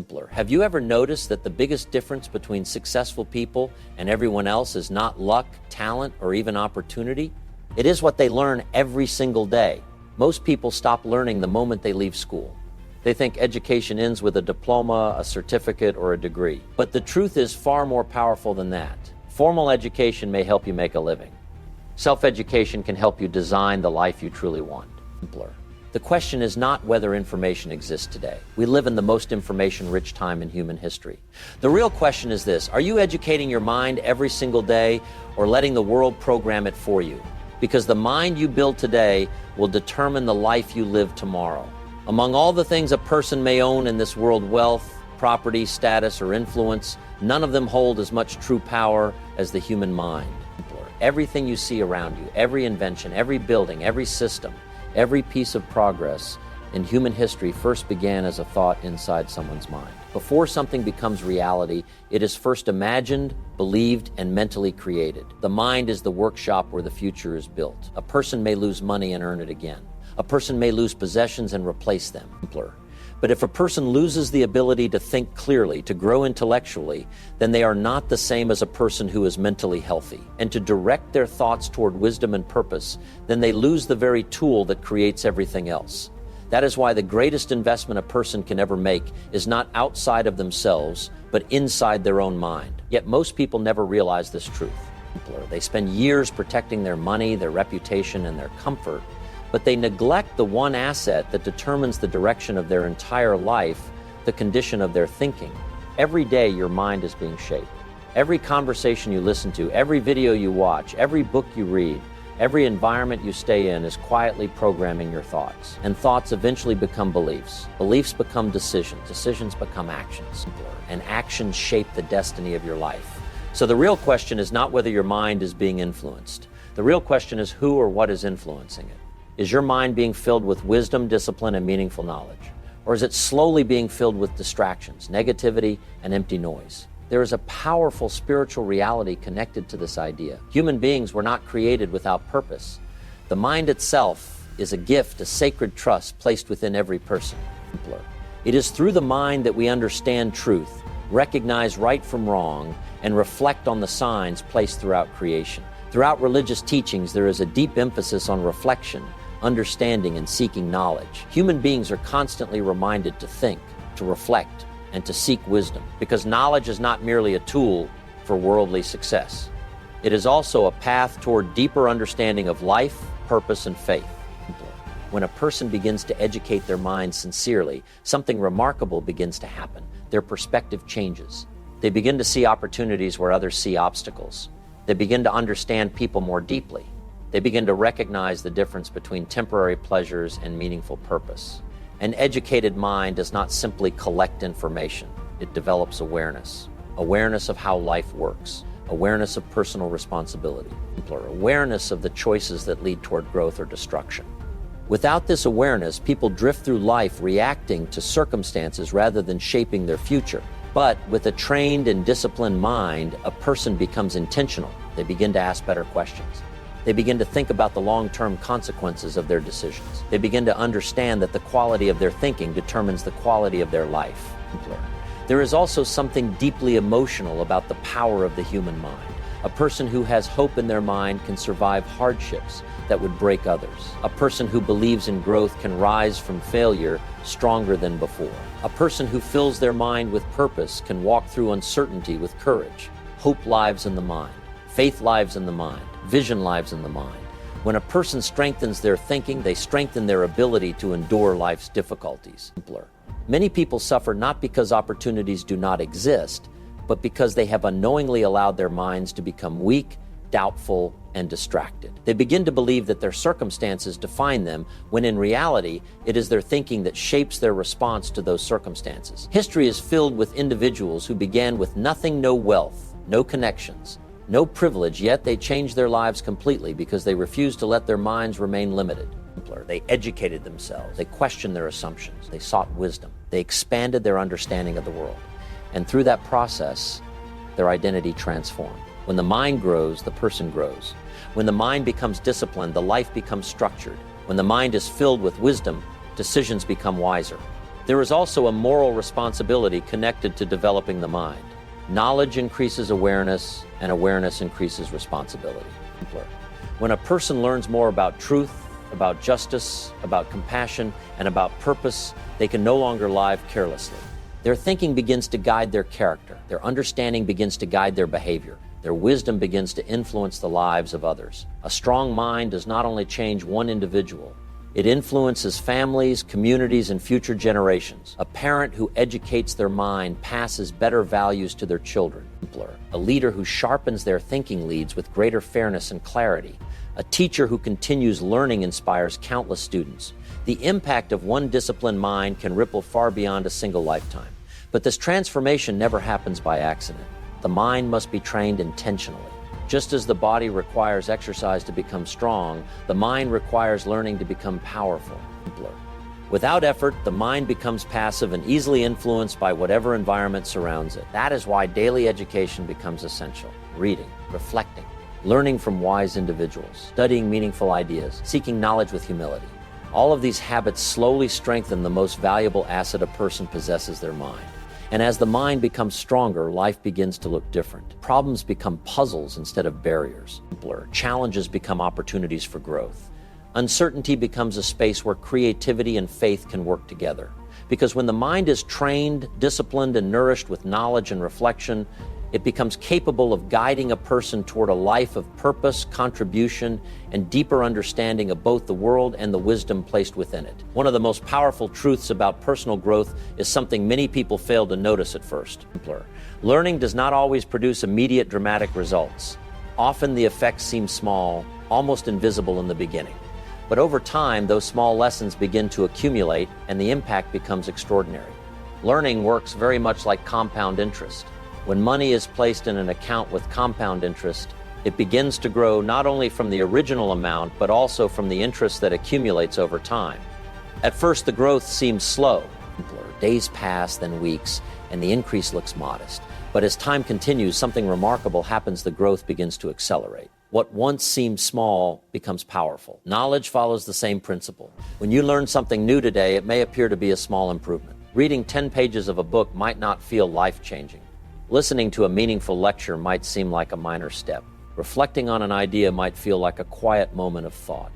Simpler. Have you ever noticed that the biggest difference between successful people and everyone else is not luck, talent, or even opportunity? It is what they learn every single day. Most people stop learning the moment they leave school. They think education ends with a diploma, a certificate, or a degree. But the truth is far more powerful than that. Formal education may help you make a living. Self-education can help you design the life you truly want. Simpler. The question is not whether information exists today. We live in the most information-rich time in human history. The real question is this: are you educating your mind every single day or letting the world program it for you? Because the mind you build today will determine the life you live tomorrow. Among all the things a person may own in this world, wealth, property, status, or influence, none of them hold as much true power as the human mind. Everything you see around you, every invention, every building, every system, every piece of progress in human history first began as a thought inside someone's mind. Before something becomes reality, it is first imagined, believed, and mentally created. The mind is the workshop where the future is built. A person may lose money and earn it again. A person may lose possessions and replace them. Simpler. But if a person loses the ability to think clearly, to grow intellectually, then they are not the same as a person who is mentally healthy. And to direct their thoughts toward wisdom and purpose, then they lose the very tool that creates everything else. That is why the greatest investment a person can ever make is not outside of themselves, but inside their own mind. Yet most people never realize this truth. They spend years protecting their money, their reputation, and their comfort, but they neglect the one asset that determines the direction of their entire life, the condition of their thinking. Every day your mind is being shaped. Every conversation you listen to, every video you watch, every book you read, every environment you stay in is quietly programming your thoughts. And thoughts eventually become beliefs. Beliefs become decisions. Decisions become actions. And actions shape the destiny of your life. So the real question is not whether your mind is being influenced. The real question is who or what is influencing it. Is your mind being filled with wisdom, discipline, and meaningful knowledge? Or is it slowly being filled with distractions, negativity, and empty noise? There is a powerful spiritual reality connected to this idea. Human beings were not created without purpose. The mind itself is a gift, a sacred trust placed within every person. It is through the mind that we understand truth, recognize right from wrong, and reflect on the signs placed throughout creation. Throughout religious teachings, there is a deep emphasis on reflection, understanding, and seeking knowledge. Human beings are constantly reminded to think, to reflect, and to seek wisdom, because knowledge is not merely a tool for worldly success. It is also a path toward deeper understanding of life, purpose, and faith. When a person begins to educate their mind sincerely, something remarkable begins to happen. Their perspective changes. They begin to see opportunities where others see obstacles. They begin to understand people more deeply. They begin to recognize the difference between temporary pleasures and meaningful purpose. An educated mind does not simply collect information. It develops awareness. Awareness of how life works. Awareness of personal responsibility. Awareness of the choices that lead toward growth or destruction. Without this awareness, people drift through life reacting to circumstances rather than shaping their future. But with a trained and disciplined mind, a person becomes intentional. They begin to ask better questions. They begin to think about the long-term consequences of their decisions. They begin to understand that the quality of their thinking determines the quality of their life. There is also something deeply emotional about the power of the human mind. A person who has hope in their mind can survive hardships that would break others. A person who believes in growth can rise from failure stronger than before. A person who fills their mind with purpose can walk through uncertainty with courage. Hope lives in the mind. Faith lives in the mind. Vision lives in the mind. When a person strengthens their thinking, they strengthen their ability to endure life's difficulties. Many people suffer not because opportunities do not exist, but because they have unknowingly allowed their minds to become weak, doubtful, and distracted. They begin to believe that their circumstances define them, when in reality, it is their thinking that shapes their response to those circumstances. History is filled with individuals who began with nothing, no wealth, no connections, no privilege, yet they changed their lives completely because they refused to let their minds remain limited. They educated themselves. They questioned their assumptions. They sought wisdom. They expanded their understanding of the world. And through that process, their identity transformed. When the mind grows, the person grows. When the mind becomes disciplined, the life becomes structured. When the mind is filled with wisdom, decisions become wiser. There is also a moral responsibility connected to developing the mind. Knowledge increases awareness, and awareness increases responsibility. When a person learns more about truth, about justice, about compassion, and about purpose, they can no longer live carelessly. Their thinking begins to guide their character. Their understanding begins to guide their behavior. Their wisdom begins to influence the lives of others. A strong mind does not only change one individual, it influences families, communities, and future generations. A parent who educates their mind passes better values to their children. A leader who sharpens their thinking leads with greater fairness and clarity. A teacher who continues learning inspires countless students. The impact of one disciplined mind can ripple far beyond a single lifetime. But this transformation never happens by accident. The mind must be trained intentionally. Just as the body requires exercise to become strong, the mind requires learning to become powerful. Without effort, the mind becomes passive and easily influenced by whatever environment surrounds it. That is why daily education becomes essential. Reading, reflecting, learning from wise individuals, studying meaningful ideas, seeking knowledge with humility. All of these habits slowly strengthen the most valuable asset a person possesses, their mind. And as the mind becomes stronger, life begins to look different. Problems become puzzles instead of barriers. Challenges become opportunities for growth. Uncertainty becomes a space where creativity and faith can work together. Because when the mind is trained, disciplined, and nourished with knowledge and reflection, it becomes capable of guiding a person toward a life of purpose, contribution, and deeper understanding of both the world and the wisdom placed within it. One of the most powerful truths about personal growth is something many people fail to notice at first. Learning does not always produce immediate dramatic results. Often the effects seem small, almost invisible in the beginning. But over time, those small lessons begin to accumulate and the impact becomes extraordinary. Learning works very much like compound interest. When money is placed in an account with compound interest, it begins to grow not only from the original amount, but also from the interest that accumulates over time. At first, the growth seems slow. Days pass, then weeks, and the increase looks modest. But as time continues, something remarkable happens. The growth begins to accelerate. What once seemed small becomes powerful. Knowledge follows the same principle. When you learn something new today, it may appear to be a small improvement. Reading 10 pages of a book might not feel life-changing. Listening to a meaningful lecture might seem like a minor step. Reflecting on an idea might feel like a quiet moment of thought.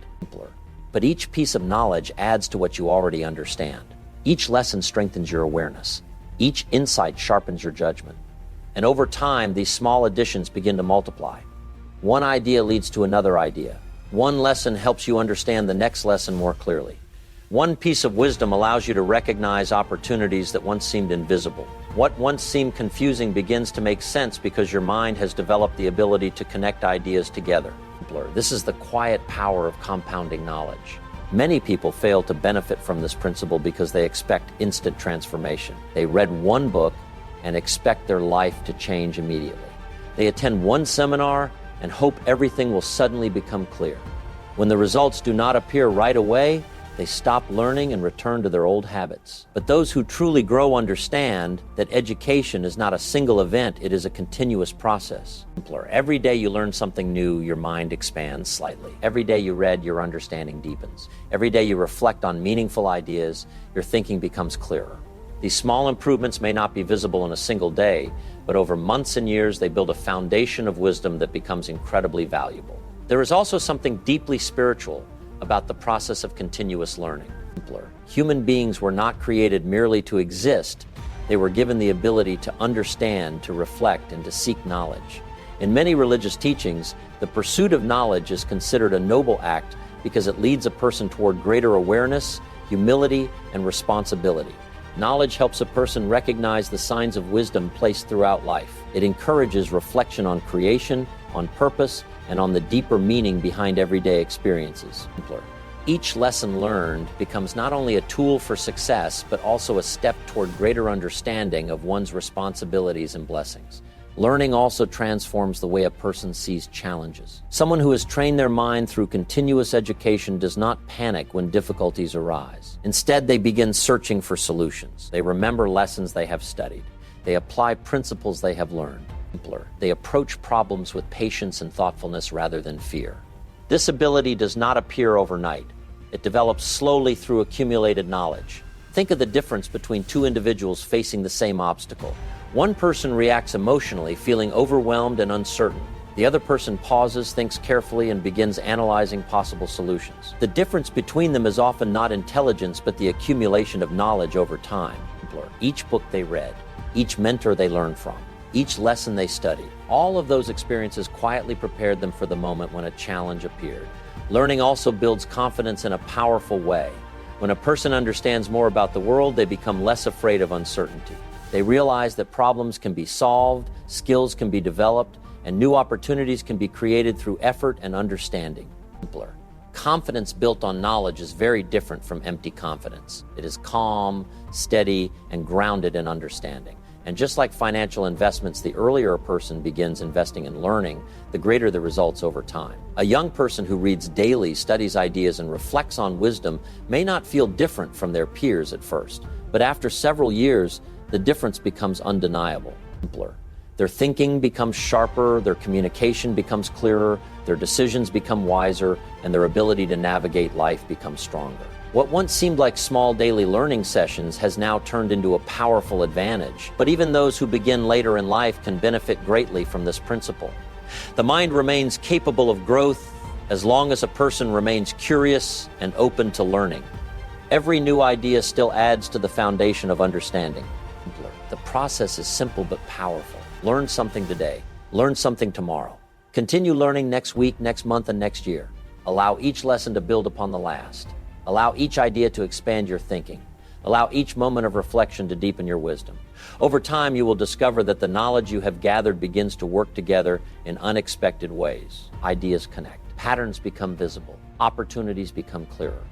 But each piece of knowledge adds to what you already understand. Each lesson strengthens your awareness. Each insight sharpens your judgment. And over time, these small additions begin to multiply. One idea leads to another idea. One lesson helps you understand the next lesson more clearly. One piece of wisdom allows you to recognize opportunities that once seemed invisible. What once seemed confusing begins to make sense because your mind has developed the ability to connect ideas together. This is the quiet power of compounding knowledge. Many people fail to benefit from this principle because they expect instant transformation. They read one book and expect their life to change immediately. They attend one seminar and hope everything will suddenly become clear. When the results do not appear right away, they stop learning and return to their old habits. But those who truly grow understand that education is not a single event, it is a continuous process. Every day you learn something new, your mind expands slightly. Every day you read, your understanding deepens. Every day you reflect on meaningful ideas, your thinking becomes clearer. These small improvements may not be visible in a single day, but over months and years they build a foundation of wisdom that becomes incredibly valuable. There is also something deeply spiritual about the process of continuous learning. Human beings were not created merely to exist. They were given the ability to understand, to reflect, and to seek knowledge. In many religious teachings, the pursuit of knowledge is considered a noble act because it leads a person toward greater awareness, humility, and responsibility. Knowledge helps a person recognize the signs of wisdom placed throughout life. It encourages reflection on creation, on purpose, and on the deeper meaning behind everyday experiences. Each lesson learned becomes not only a tool for success, but also a step toward greater understanding of one's responsibilities and blessings. Learning also transforms the way a person sees challenges. Someone who has trained their mind through continuous education does not panic when difficulties arise. Instead, they begin searching for solutions. They remember lessons they have studied. They apply principles they have learned. They approach problems with patience and thoughtfulness rather than fear. This ability does not appear overnight. It develops slowly through accumulated knowledge. Think of the difference between two individuals facing the same obstacle. One person reacts emotionally, feeling overwhelmed and uncertain. The other person pauses, thinks carefully, and begins analyzing possible solutions. The difference between them is often not intelligence, but the accumulation of knowledge over time. Each book they read, each mentor they learned from, each lesson they studied, all of those experiences quietly prepared them for the moment when a challenge appeared. Learning also builds confidence in a powerful way. When a person understands more about the world, they become less afraid of uncertainty. They realize that problems can be solved, skills can be developed, and new opportunities can be created through effort and understanding. Confidence built on knowledge is very different from empty confidence. It is calm, steady, and grounded in understanding. And just like financial investments, the earlier a person begins investing in learning, the greater the results over time. A young person who reads daily, studies ideas, and reflects on wisdom may not feel different from their peers at first, but after several years, the difference becomes undeniable. Their thinking becomes sharper, their communication becomes clearer, their decisions become wiser, and their ability to navigate life becomes stronger. What once seemed like small daily learning sessions has now turned into a powerful advantage. But even those who begin later in life can benefit greatly from this principle. The mind remains capable of growth as long as a person remains curious and open to learning. Every new idea still adds to the foundation of understanding. The process is simple but powerful. Learn something today. Learn something tomorrow. Continue learning next week, next month, and next year. Allow each lesson to build upon the last. Allow each idea to expand your thinking. Allow each moment of reflection to deepen your wisdom. Over time, you will discover that the knowledge you have gathered begins to work together in unexpected ways. Ideas connect. Patterns become visible. Opportunities become clearer.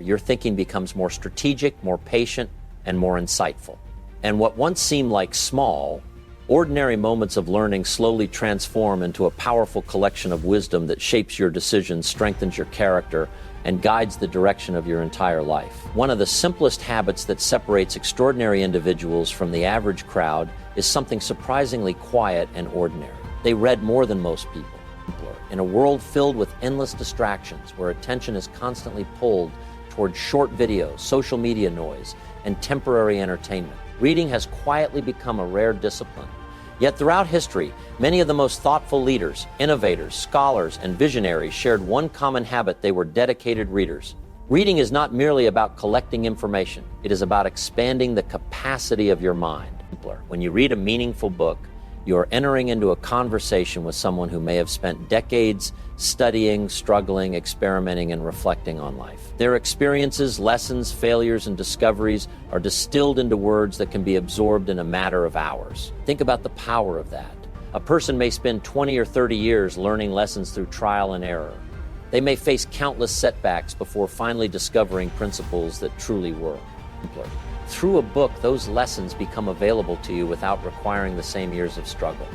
Your thinking becomes more strategic, more patient, and more insightful. And what once seemed like small, ordinary moments of learning slowly transform into a powerful collection of wisdom that shapes your decisions, strengthens your character, and guides the direction of your entire life. One of the simplest habits that separates extraordinary individuals from the average crowd is something surprisingly quiet and ordinary. They read more than most people. In a world filled with endless distractions, where attention is constantly pulled toward short videos, social media noise, and temporary entertainment, reading has quietly become a rare discipline. Yet throughout history, many of the most thoughtful leaders, innovators, scholars, and visionaries shared one common habit: they were dedicated readers. Reading is not merely about collecting information. It is about expanding the capacity of your mind. When you read a meaningful book, you are entering into a conversation with someone who may have spent decades studying, struggling, experimenting, and reflecting on life. Their experiences, lessons, failures, and discoveries are distilled into words that can be absorbed in a matter of hours. Think about the power of that. A person may spend 20 or 30 years learning lessons through trial and error. They may face countless setbacks before finally discovering principles that truly work. Through a book, those lessons become available to you without requiring the same years of struggle.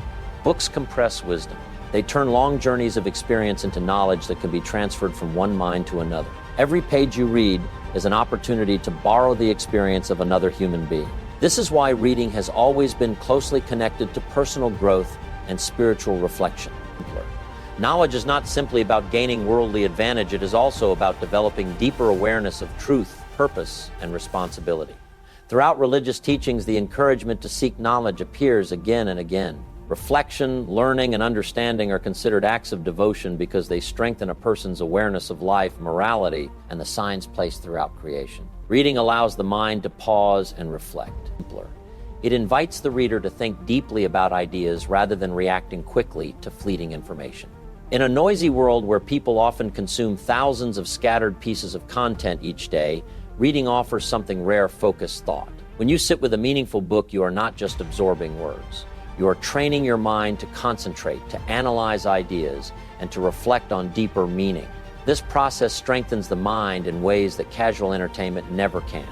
Books compress wisdom. They turn long journeys of experience into knowledge that can be transferred from one mind to another. Every page you read is an opportunity to borrow the experience of another human being. This is why reading has always been closely connected to personal growth and spiritual reflection. Knowledge is not simply about gaining worldly advantage, it is also about developing deeper awareness of truth, purpose, and responsibility. Throughout religious teachings, the encouragement to seek knowledge appears again and again. Reflection, learning, and understanding are considered acts of devotion because they strengthen a person's awareness of life, morality, and the signs placed throughout creation. Reading allows the mind to pause and reflect. It invites the reader to think deeply about ideas rather than reacting quickly to fleeting information. In a noisy world where people often consume thousands of scattered pieces of content each day, reading offers something rare: focused thought. When you sit with a meaningful book, you are not just absorbing words. You are training your mind to concentrate, to analyze ideas, and to reflect on deeper meaning. This process strengthens the mind in ways that casual entertainment never can.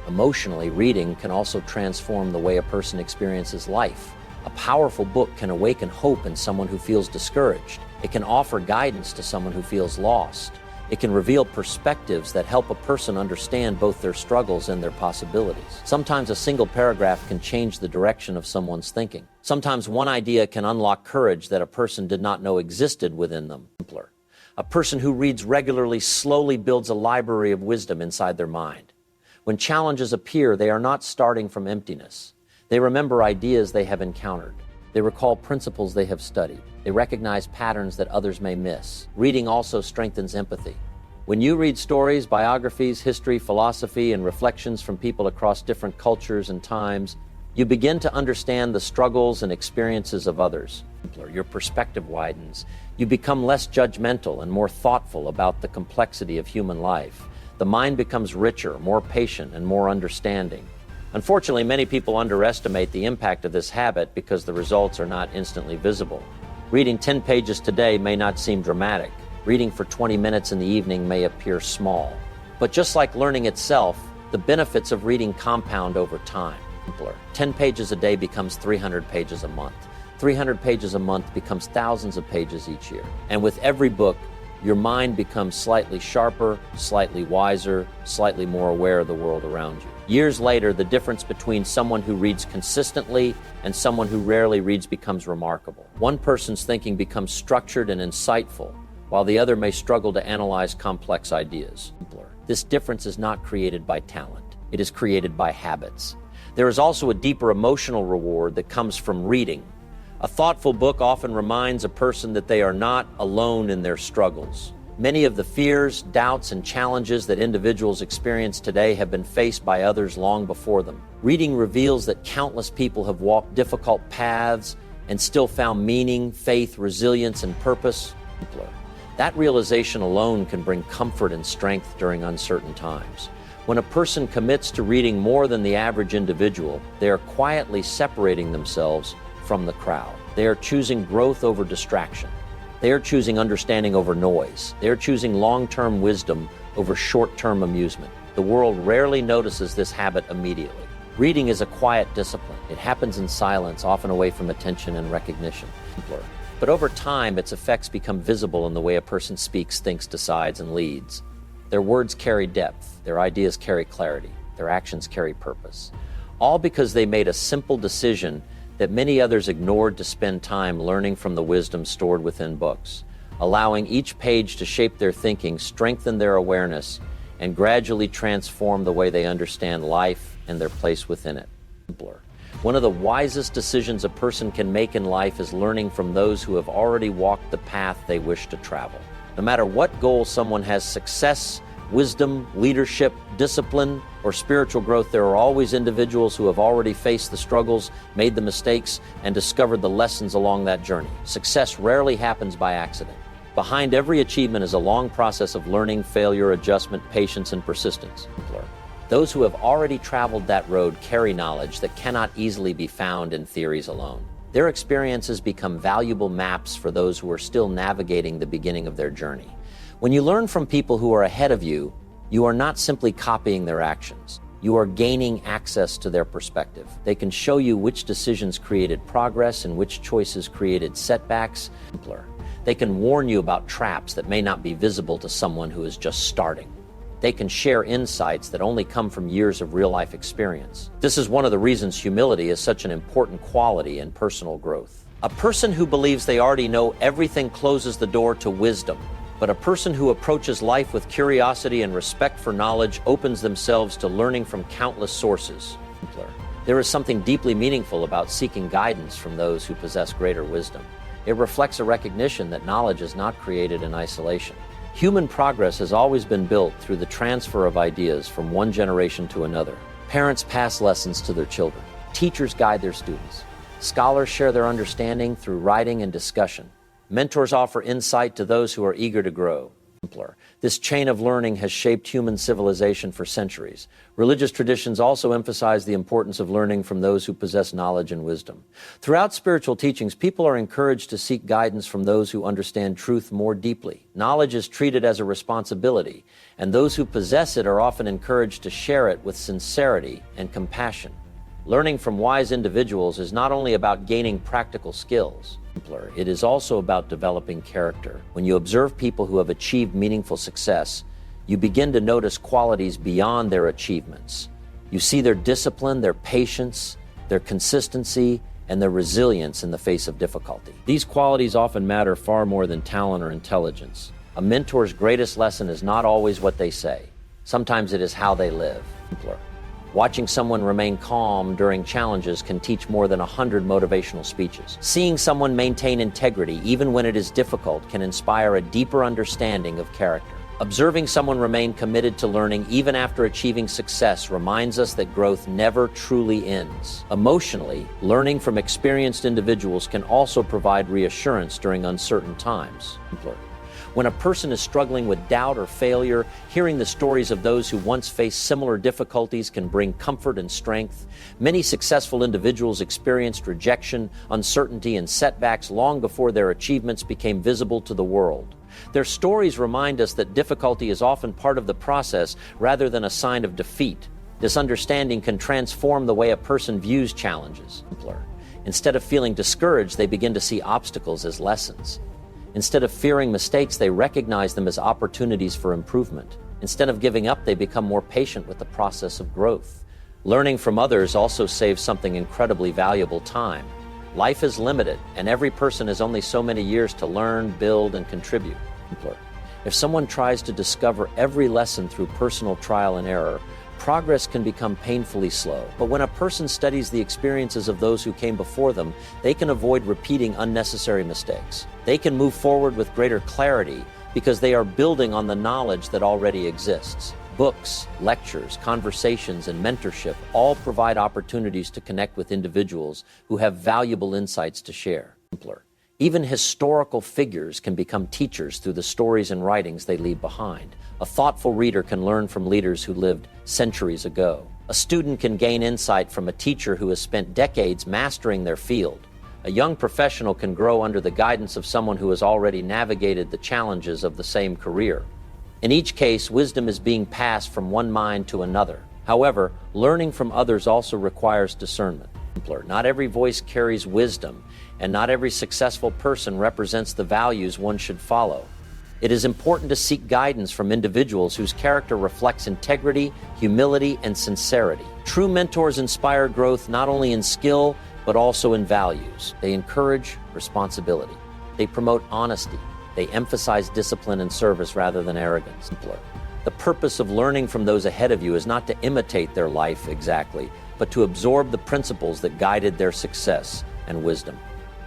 Emotionally, reading can also transform the way a person experiences life. A powerful book can awaken hope in someone who feels discouraged. It can offer guidance to someone who feels lost. It can reveal perspectives that help a person understand both their struggles and their possibilities. Sometimes a single paragraph can change the direction of someone's thinking. Sometimes one idea can unlock courage that a person did not know existed within them. A person who reads regularly slowly builds a library of wisdom inside their mind. When challenges appear, they are not starting from emptiness. They remember ideas they have encountered. They recall principles they have studied. They recognize patterns that others may miss. Reading also strengthens empathy. When you read stories, biographies, history, philosophy, and reflections from people across different cultures and times, you begin to understand the struggles and experiences of others. Your perspective widens. You become less judgmental and more thoughtful about the complexity of human life. The mind becomes richer, more patient, and more understanding. Unfortunately, many people underestimate the impact of this habit because the results are not instantly visible. Reading 10 pages today may not seem dramatic. Reading for 20 minutes in the evening may appear small. But just like learning itself, the benefits of reading compound over time. 10 pages a day becomes 300 pages a month. 300 pages a month becomes thousands of pages each year. And with every book, your mind becomes slightly sharper, slightly wiser, slightly more aware of the world around you. Years later, the difference between someone who reads consistently and someone who rarely reads becomes remarkable. One person's thinking becomes structured and insightful, while the other may struggle to analyze complex ideas. This difference is not created by talent. It is created by habits. There is also a deeper emotional reward that comes from reading. A thoughtful book often reminds a person that they are not alone in their struggles. Many of the fears, doubts, and challenges that individuals experience today have been faced by others long before them. Reading reveals that countless people have walked difficult paths and still found meaning, faith, resilience, and purpose. That realization alone can bring comfort and strength during uncertain times. When a person commits to reading more than the average individual, they are quietly separating themselves from the crowd. They are choosing growth over distraction. They are choosing understanding over noise. They are choosing long-term wisdom over short-term amusement. The world rarely notices this habit immediately. Reading is a quiet discipline. It happens in silence, often away from attention and recognition. But over time, its effects become visible in the way a person speaks, thinks, decides, and leads. Their words carry depth, their ideas carry clarity, their actions carry purpose. All because they made a simple decision that many others ignored to spend time learning from the wisdom stored within books, allowing each page to shape their thinking, strengthen their awareness, and gradually transform the way they understand life and their place within it. One of the wisest decisions a person can make in life is learning from those who have already walked the path they wish to travel. No matter what goal someone has, success, wisdom, leadership, discipline, or spiritual growth, there are always individuals who have already faced the struggles, made the mistakes, and discovered the lessons along that journey. Success rarely happens by accident. Behind every achievement is a long process of learning, failure, adjustment, patience, and persistence. Those who have already traveled that road carry knowledge that cannot easily be found in theories alone. Their experiences become valuable maps for those who are still navigating the beginning of their journey. When you learn from people who are ahead of you, you are not simply copying their actions. You are gaining access to their perspective. They can show you which decisions created progress and which choices created setbacks. They can warn you about traps that may not be visible to someone who is just starting. They can share insights that only come from years of real-life experience. This is one of the reasons humility is such an important quality in personal growth. A person who believes they already know everything closes the door to wisdom, but a person who approaches life with curiosity and respect for knowledge opens themselves to learning from countless sources. There is something deeply meaningful about seeking guidance from those who possess greater wisdom. It reflects a recognition that knowledge is not created in isolation. Human progress has always been built through the transfer of ideas from one generation to another. Parents pass lessons to their children. Teachers guide their students. Scholars share their understanding through writing and discussion. Mentors offer insight to those who are eager to grow. This chain of learning has shaped human civilization for centuries. Religious traditions also emphasize the importance of learning from those who possess knowledge and wisdom. Throughout spiritual teachings, people are encouraged to seek guidance from those who understand truth more deeply. Knowledge is treated as a responsibility, and those who possess it are often encouraged to share it with sincerity and compassion. Learning from wise individuals is not only about gaining practical skills. It is also about developing character. When you observe people who have achieved meaningful success, you begin to notice qualities beyond their achievements. You see their discipline, their patience, their consistency, and their resilience in the face of difficulty. These qualities often matter far more than talent or intelligence. A mentor's greatest lesson is not always what they say. Sometimes it is how they live. Simpler. Watching someone remain calm during challenges can teach more than 100 motivational speeches. Seeing someone maintain integrity, even when it is difficult, can inspire a deeper understanding of character. Observing someone remain committed to learning even after achieving success reminds us that growth never truly ends. Emotionally, learning from experienced individuals can also provide reassurance during uncertain times. Simpler. When a person is struggling with doubt or failure, hearing the stories of those who once faced similar difficulties can bring comfort and strength. Many successful individuals experienced rejection, uncertainty, and setbacks long before their achievements became visible to the world. Their stories remind us that difficulty is often part of the process rather than a sign of defeat. This understanding can transform the way a person views challenges. Instead of feeling discouraged, they begin to see obstacles as lessons. Instead of fearing mistakes, they recognize them as opportunities for improvement. Instead of giving up, they become more patient with the process of growth. Learning from others also saves something incredibly valuable: time. Life is limited, and every person has only so many years to learn, build, and contribute. If someone tries to discover every lesson through personal trial and error, progress can become painfully slow. But when a person studies the experiences of those who came before them, they can avoid repeating unnecessary mistakes. They can move forward with greater clarity because they are building on the knowledge that already exists. Books, lectures, conversations, and mentorship all provide opportunities to connect with individuals who have valuable insights to share. Even historical figures can become teachers through the stories and writings they leave behind. A thoughtful reader can learn from leaders who lived centuries ago. A student can gain insight from a teacher who has spent decades mastering their field. A young professional can grow under the guidance of someone who has already navigated the challenges of the same career. In each case, wisdom is being passed from one mind to another. However, learning from others also requires discernment. Not every voice carries wisdom, and not every successful person represents the values one should follow. It is important to seek guidance from individuals whose character reflects integrity, humility, and sincerity. True mentors inspire growth not only in skill, but also in values. They encourage responsibility. They promote honesty. They emphasize discipline and service rather than arrogance. The purpose of learning from those ahead of you is not to imitate their life exactly, but to absorb the principles that guided their success and wisdom.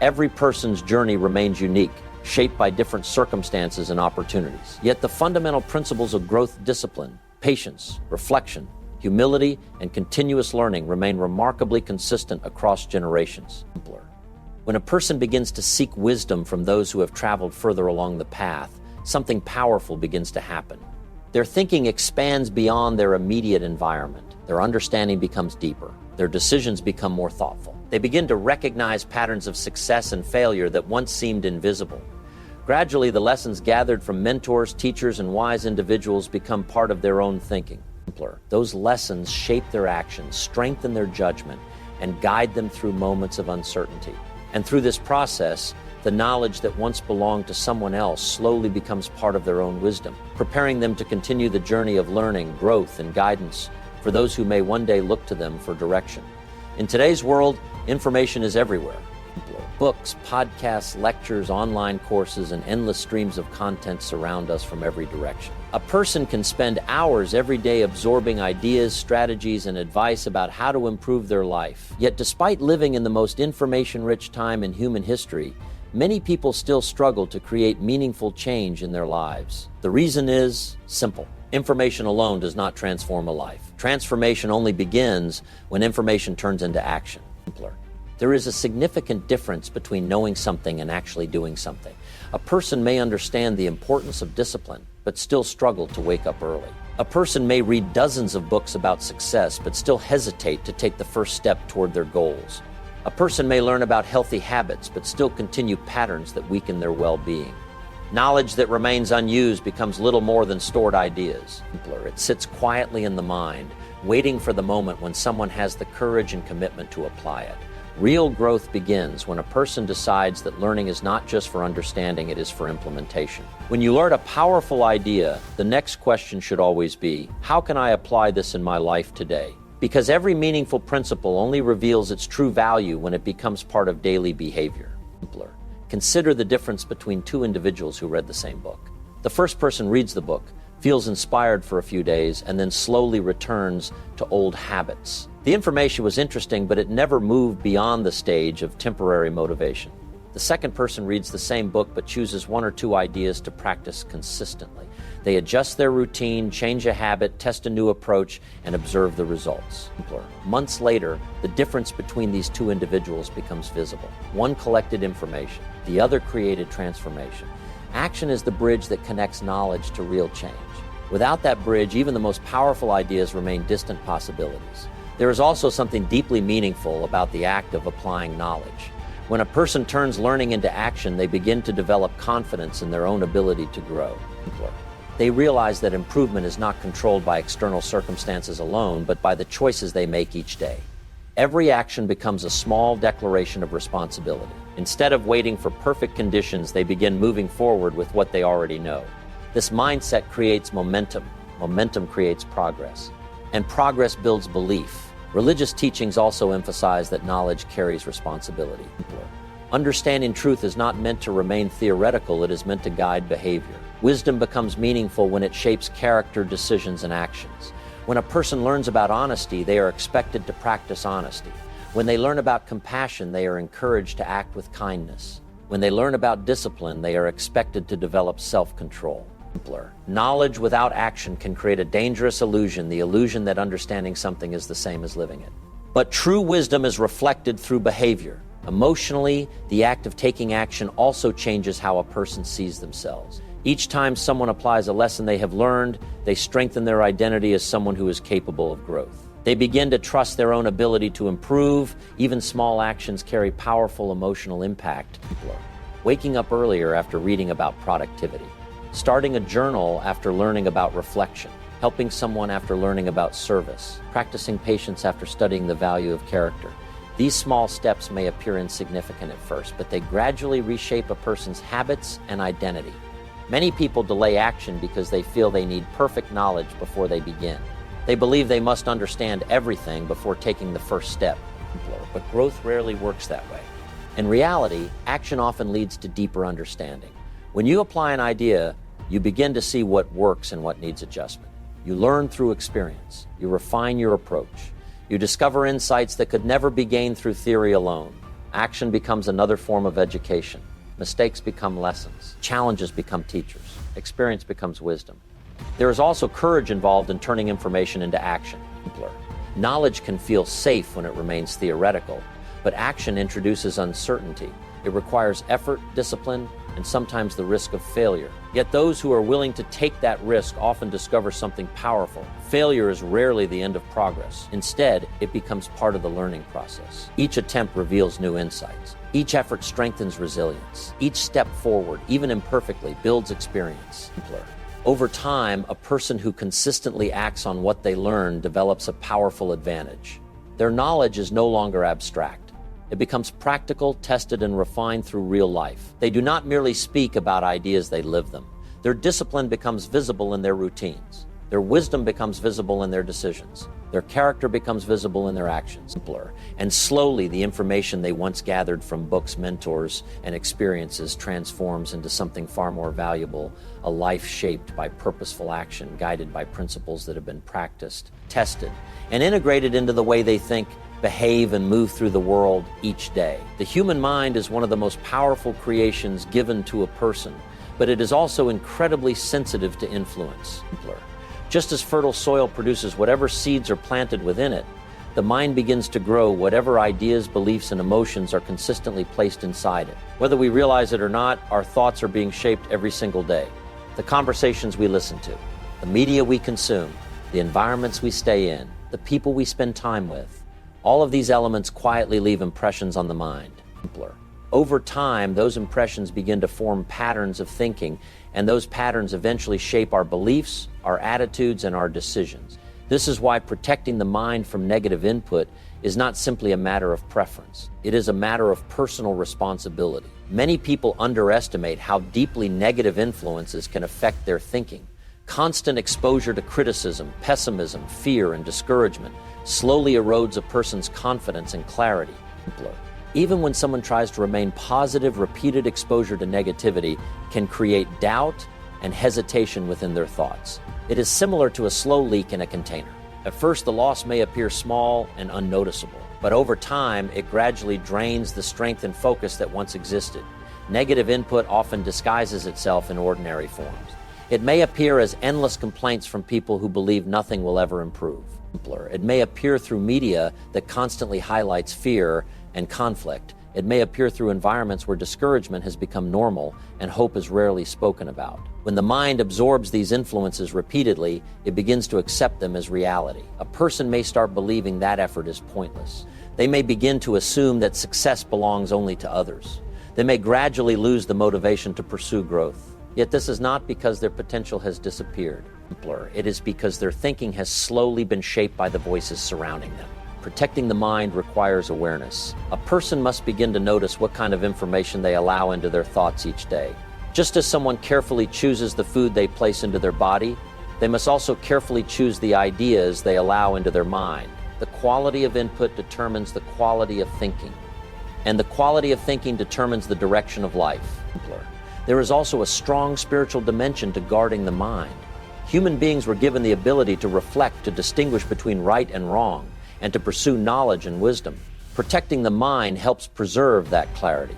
Every person's journey remains unique, shaped by different circumstances and opportunities. Yet the fundamental principles of growth, discipline, patience, reflection, humility, and continuous learning remain remarkably consistent across generations. When a person begins to seek wisdom from those who have traveled further along the path, something powerful begins to happen. Their thinking expands beyond their immediate environment. Their understanding becomes deeper. Their decisions become more thoughtful. They begin to recognize patterns of success and failure that once seemed invisible. Gradually, the lessons gathered from mentors, teachers, and wise individuals become part of their own thinking. Those lessons shape their actions, strengthen their judgment, and guide them through moments of uncertainty. And through this process, the knowledge that once belonged to someone else slowly becomes part of their own wisdom, preparing them to continue the journey of learning, growth, and guidance for those who may one day look to them for direction. In today's world, information is everywhere. Books, podcasts, lectures, online courses, and endless streams of content surround us from every direction. A person can spend hours every day absorbing ideas, strategies, and advice about how to improve their life. Yet despite living in the most information-rich time in human history, many people still struggle to create meaningful change in their lives. The reason is simple. Information alone does not transform a life. Transformation only begins when information turns into action. There is a significant difference between knowing something and actually doing something. A person may understand the importance of discipline, but still struggle to wake up early. A person may read dozens of books about success, but still hesitate to take the first step toward their goals. A person may learn about healthy habits, but still continue patterns that weaken their well-being. Knowledge that remains unused becomes little more than stored ideas. It sits quietly in the mind, waiting for the moment when someone has the courage and commitment to apply it. Real growth begins when a person decides that learning is not just for understanding, it is for implementation. When you learn a powerful idea, the next question should always be, how can I apply this in my life today? Because every meaningful principle only reveals its true value when it becomes part of daily behavior. Consider the difference between two individuals who read the same book. The first person reads the book, feels inspired for a few days, and then slowly returns to old habits. The information was interesting, but it never moved beyond the stage of temporary motivation. The second person reads the same book but chooses one or two ideas to practice consistently. They adjust their routine, change a habit, test a new approach, and observe the results. Months later, the difference between these two individuals becomes visible. One collected information, the other created transformation. Action is the bridge that connects knowledge to real change. Without that bridge, even the most powerful ideas remain distant possibilities. There is also something deeply meaningful about the act of applying knowledge. When a person turns learning into action, they begin to develop confidence in their own ability to grow. They realize that improvement is not controlled by external circumstances alone, but by the choices they make each day. Every action becomes a small declaration of responsibility. Instead of waiting for perfect conditions, they begin moving forward with what they already know. This mindset creates momentum. Momentum creates progress. And progress builds belief. Religious teachings also emphasize that knowledge carries responsibility. Understanding truth is not meant to remain theoretical, it is meant to guide behavior. Wisdom becomes meaningful when it shapes character, decisions, and actions. When a person learns about honesty, they are expected to practice honesty. When they learn about compassion, they are encouraged to act with kindness. When they learn about discipline, they are expected to develop self-control. Knowledge without action can create a dangerous illusion, the illusion that understanding something is the same as living it. But true wisdom is reflected through behavior. Emotionally, the act of taking action also changes how a person sees themselves. Each time someone applies a lesson they have learned, they strengthen their identity as someone who is capable of growth. They begin to trust their own ability to improve. Even small actions carry powerful emotional impact. Waking up earlier after reading about productivity. Starting a journal after learning about reflection. Helping someone after learning about service. Practicing patience after studying the value of character. These small steps may appear insignificant at first, but they gradually reshape a person's habits and identity. Many people delay action because they feel they need perfect knowledge before they begin. They believe they must understand everything before taking the first step. But growth rarely works that way. In reality, action often leads to deeper understanding. When you apply an idea, you begin to see what works and what needs adjustment. You learn through experience. You refine your approach. You discover insights that could never be gained through theory alone. Action becomes another form of education. Mistakes become lessons. Challenges become teachers. Experience becomes wisdom. There is also courage involved in turning information into action. Knowledge can feel safe when it remains theoretical, but action introduces uncertainty. It requires effort, discipline, and sometimes the risk of failure. Yet those who are willing to take that risk often discover something powerful. Failure is rarely the end of progress. Instead, it becomes part of the learning process. Each attempt reveals new insights. Each effort strengthens resilience. Each step forward, even imperfectly, builds experience. Over time, a person who consistently acts on what they learn develops a powerful advantage. Their knowledge is no longer abstract. It becomes practical, tested, and refined through real life. They do not merely speak about ideas, they live them. Their discipline becomes visible in their routines. Their wisdom becomes visible in their decisions. Their character becomes visible in their actions. And slowly, the information they once gathered from books, mentors, and experiences transforms into something far more valuable, a life shaped by purposeful action, guided by principles that have been practiced, tested, and integrated into the way they think, behave, and move through the world each day. The human mind is one of the most powerful creations given to a person, but it is also incredibly sensitive to influence. Just as fertile soil produces whatever seeds are planted within it, the mind begins to grow whatever ideas, beliefs, and emotions are consistently placed inside it. Whether we realize it or not, our thoughts are being shaped every single day. The conversations we listen to, the media we consume, the environments we stay in, the people we spend time with, all of these elements quietly leave impressions on the mind. Over time, those impressions begin to form patterns of thinking, and those patterns eventually shape our beliefs, our attitudes, and our decisions. This is why protecting the mind from negative input is not simply a matter of preference. It is a matter of personal responsibility. Many people underestimate how deeply negative influences can affect their thinking. Constant exposure to criticism, pessimism, fear, and discouragement slowly erodes a person's confidence and clarity. Even when someone tries to remain positive, repeated exposure to negativity can create doubt and hesitation within their thoughts. It is similar to a slow leak in a container. At first, the loss may appear small and unnoticeable, but over time, it gradually drains the strength and focus that once existed. Negative input often disguises itself in ordinary forms. It may appear as endless complaints from people who believe nothing will ever improve. It may appear through media that constantly highlights fear and conflict. It may appear through environments where discouragement has become normal and hope is rarely spoken about. When the mind absorbs these influences repeatedly, it begins to accept them as reality. A person may start believing that effort is pointless. They may begin to assume that success belongs only to others. They may gradually lose the motivation to pursue growth. Yet this is not because their potential has disappeared. It is because their thinking has slowly been shaped by the voices surrounding them. Protecting the mind requires awareness. A person must begin to notice what kind of information they allow into their thoughts each day. Just as someone carefully chooses the food they place into their body, they must also carefully choose the ideas they allow into their mind. The quality of input determines the quality of thinking, and the quality of thinking determines the direction of life. There is also a strong spiritual dimension to guarding the mind. Human beings were given the ability to reflect, to distinguish between right and wrong, and to pursue knowledge and wisdom. Protecting the mind helps preserve that clarity.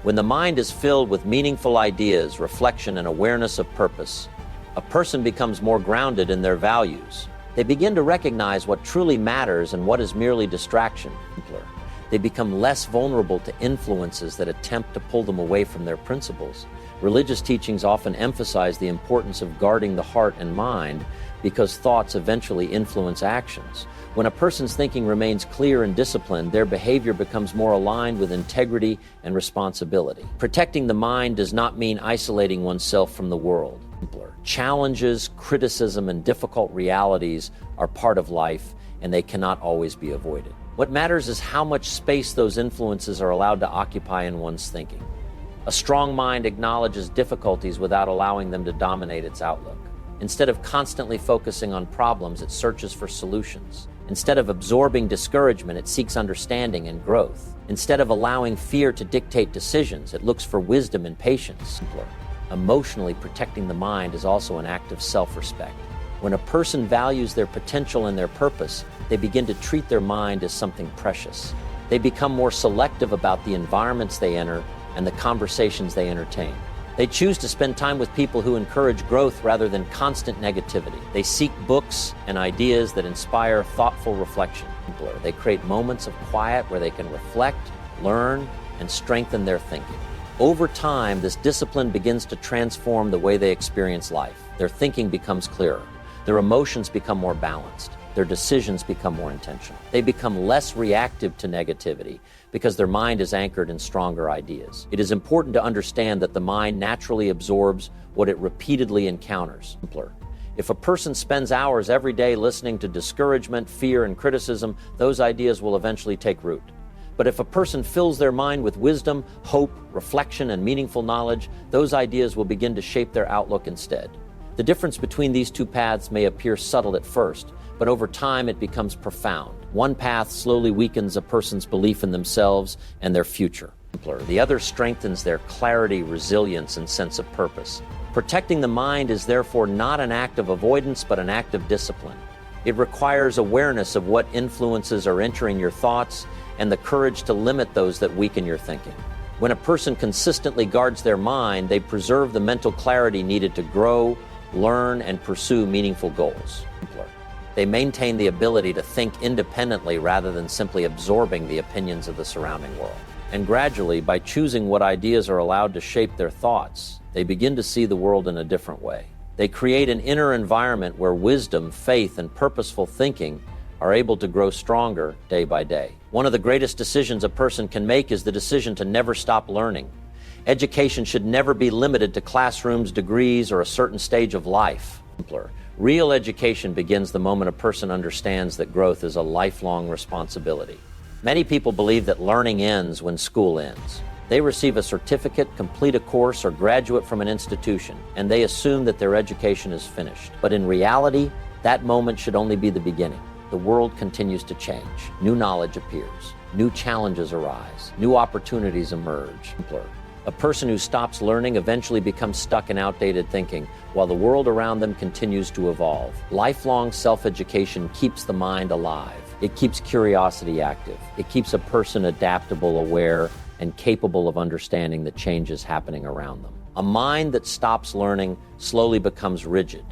When the mind is filled with meaningful ideas, reflection, and awareness of purpose, a person becomes more grounded in their values. They begin to recognize what truly matters and what is merely distraction. They become less vulnerable to influences that attempt to pull them away from their principles. Religious teachings often emphasize the importance of guarding the heart and mind because thoughts eventually influence actions. When a person's thinking remains clear and disciplined, their behavior becomes more aligned with integrity and responsibility. Protecting the mind does not mean isolating oneself from the world. Challenges, criticism, and difficult realities are part of life, and they cannot always be avoided. What matters is how much space those influences are allowed to occupy in one's thinking. A strong mind acknowledges difficulties without allowing them to dominate its outlook. Instead of constantly focusing on problems, it searches for solutions. Instead of absorbing discouragement, it seeks understanding and growth. Instead of allowing fear to dictate decisions, it looks for wisdom and patience. Emotionally protecting the mind is also an act of self-respect. When a person values their potential and their purpose, they begin to treat their mind as something precious. They become more selective about the environments they enter and the conversations they entertain. They choose to spend time with people who encourage growth rather than constant negativity. They seek books and ideas that inspire thoughtful reflection. They create moments of quiet where they can reflect, learn, and strengthen their thinking. Over time, this discipline begins to transform the way they experience life. Their thinking becomes clearer. Their emotions become more balanced. Their decisions become more intentional. They become less reactive to negativity because their mind is anchored in stronger ideas. It is important to understand that the mind naturally absorbs what it repeatedly encounters. If a person spends hours every day listening to discouragement, fear, and criticism, those ideas will eventually take root. But if a person fills their mind with wisdom, hope, reflection, and meaningful knowledge, those ideas will begin to shape their outlook instead. The difference between these two paths may appear subtle at first, but over time it becomes profound. One path slowly weakens a person's belief in themselves and their future. The other strengthens their clarity, resilience, and sense of purpose. Protecting the mind is therefore not an act of avoidance, but an act of discipline. It requires awareness of what influences are entering your thoughts and the courage to limit those that weaken your thinking. When a person consistently guards their mind, they preserve the mental clarity needed to grow, learn, and pursue meaningful goals. They maintain the ability to think independently rather than simply absorbing the opinions of the surrounding world. And gradually, by choosing what ideas are allowed to shape their thoughts, they begin to see the world in a different way. They create an inner environment where wisdom, faith, and purposeful thinking are able to grow stronger day by day. One of the greatest decisions a person can make is the decision to never stop learning. Education should never be limited to classrooms, degrees, or a certain stage of life. Real education begins the moment a person understands that growth is a lifelong responsibility. Many people believe that learning ends when school ends. They receive a certificate, complete a course, or graduate from an institution, and they assume that their education is finished. But in reality, that moment should only be the beginning. The world continues to change. New knowledge appears. New challenges arise. New opportunities emerge. A person who stops learning eventually becomes stuck in outdated thinking, while the world around them continues to evolve. Lifelong self-education keeps the mind alive. It keeps curiosity active. It keeps a person adaptable, aware, and capable of understanding the changes happening around them. A mind that stops learning slowly becomes rigid.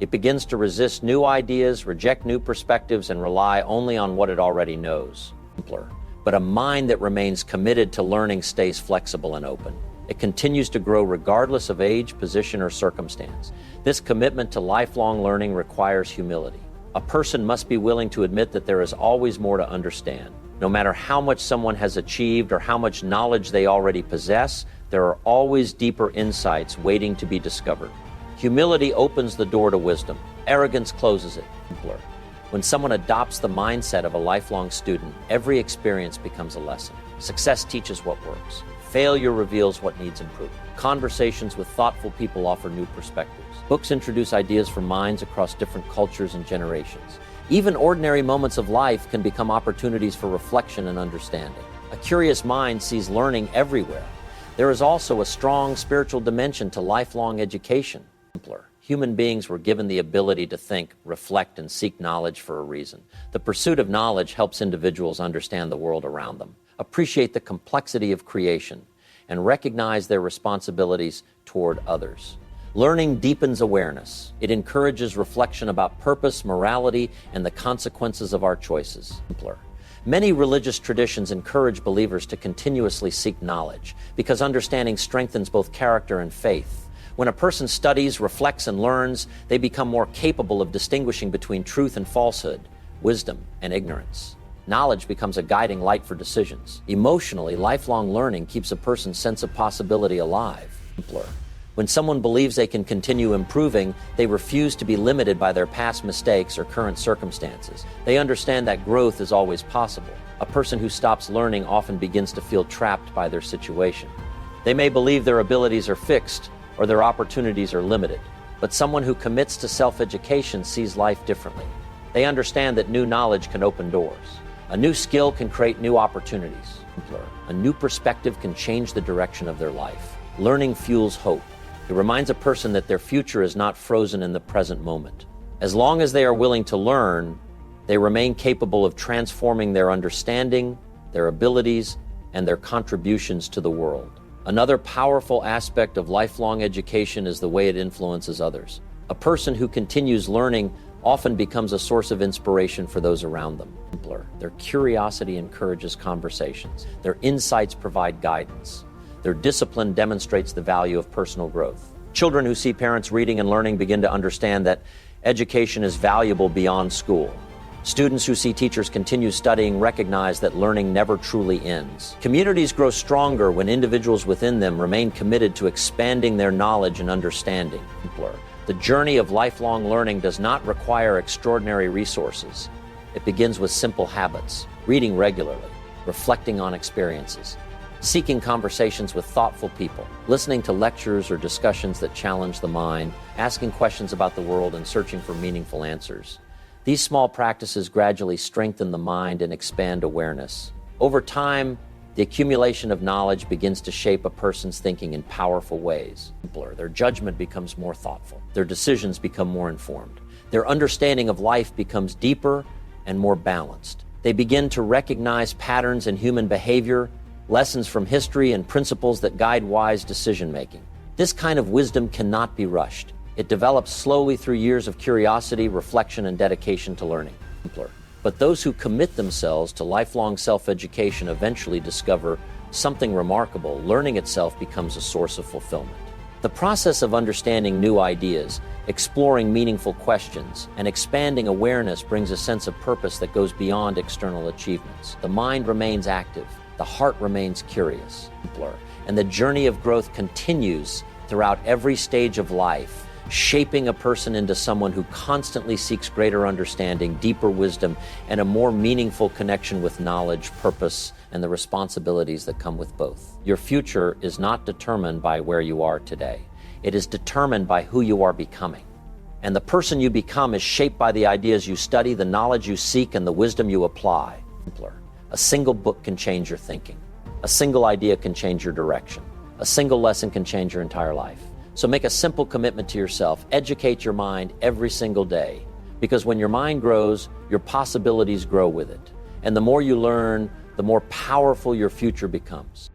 It begins to resist new ideas, reject new perspectives, and rely only on what it already knows. Simpler. But a mind that remains committed to learning stays flexible and open. It continues to grow regardless of age, position, or circumstance. This commitment to lifelong learning requires humility. A person must be willing to admit that there is always more to understand. No matter how much someone has achieved or how much knowledge they already possess, there are always deeper insights waiting to be discovered. Humility opens the door to wisdom. Arrogance closes it. Simpler. When someone adopts the mindset of a lifelong student, every experience becomes a lesson. Success teaches what works. Failure reveals what needs improvement. Conversations with thoughtful people offer new perspectives. Books introduce ideas from minds across different cultures and generations. Even ordinary moments of life can become opportunities for reflection and understanding. A curious mind sees learning everywhere. There is also a strong spiritual dimension to lifelong education. Simpler. Human beings were given the ability to think, reflect, and seek knowledge for a reason. The pursuit of knowledge helps individuals understand the world around them, appreciate the complexity of creation, and recognize their responsibilities toward others. Learning deepens awareness. It encourages reflection about purpose, morality, and the consequences of our choices. Simpler. Many religious traditions encourage believers to continuously seek knowledge because understanding strengthens both character and faith. When a person studies, reflects, and learns, they become more capable of distinguishing between truth and falsehood, wisdom and ignorance. Knowledge becomes a guiding light for decisions. Emotionally, lifelong learning keeps a person's sense of possibility alive. Simpler. When someone believes they can continue improving, they refuse to be limited by their past mistakes or current circumstances. They understand that growth is always possible. A person who stops learning often begins to feel trapped by their situation. They may believe their abilities are fixed or their opportunities are limited, but someone who commits to self-education sees life differently. They understand that new knowledge can open doors. A new skill can create new opportunities. Simpler. A new perspective can change the direction of their life. Learning fuels hope. It reminds a person that their future is not frozen in the present moment. As long as they are willing to learn, they remain capable of transforming their understanding, their abilities, and their contributions to the world. Another powerful aspect of lifelong education is the way it influences others. A person who continues learning often becomes a source of inspiration for those around them. Simpler. Their curiosity encourages conversations. Their insights provide guidance. Their discipline demonstrates the value of personal growth. Children who see parents reading and learning begin to understand that education is valuable beyond school. Students who see teachers continue studying recognize that learning never truly ends. Communities grow stronger when individuals within them remain committed to expanding their knowledge and understanding. The journey of lifelong learning does not require extraordinary resources. It begins with simple habits, reading regularly, reflecting on experiences, seeking conversations with thoughtful people, listening to lectures or discussions that challenge the mind, asking questions about the world, and searching for meaningful answers. These small practices gradually strengthen the mind and expand awareness. Over time, the accumulation of knowledge begins to shape a person's thinking in powerful ways. Their judgment becomes more thoughtful. Their decisions become more informed. Their understanding of life becomes deeper and more balanced. They begin to recognize patterns in human behavior, lessons from history, and principles that guide wise decision-making. This kind of wisdom cannot be rushed. It develops slowly through years of curiosity, reflection, and dedication to learning. But those who commit themselves to lifelong self-education eventually discover something remarkable. Learning itself becomes a source of fulfillment. The process of understanding new ideas, exploring meaningful questions, and expanding awareness brings a sense of purpose that goes beyond external achievements. The mind remains active, the heart remains curious, and the journey of growth continues throughout every stage of life, shaping a person into someone who constantly seeks greater understanding, deeper wisdom, and a more meaningful connection with knowledge, purpose, and the responsibilities that come with both. Your future is not determined by where you are today. It is determined by who you are becoming. And the person you become is shaped by the ideas you study, the knowledge you seek, and the wisdom you apply. A single book can change your thinking. A single idea can change your direction. A single lesson can change your entire life. So make a simple commitment to yourself. Educate your mind every single day. Because when your mind grows, your possibilities grow with it. And the more you learn, the more powerful your future becomes.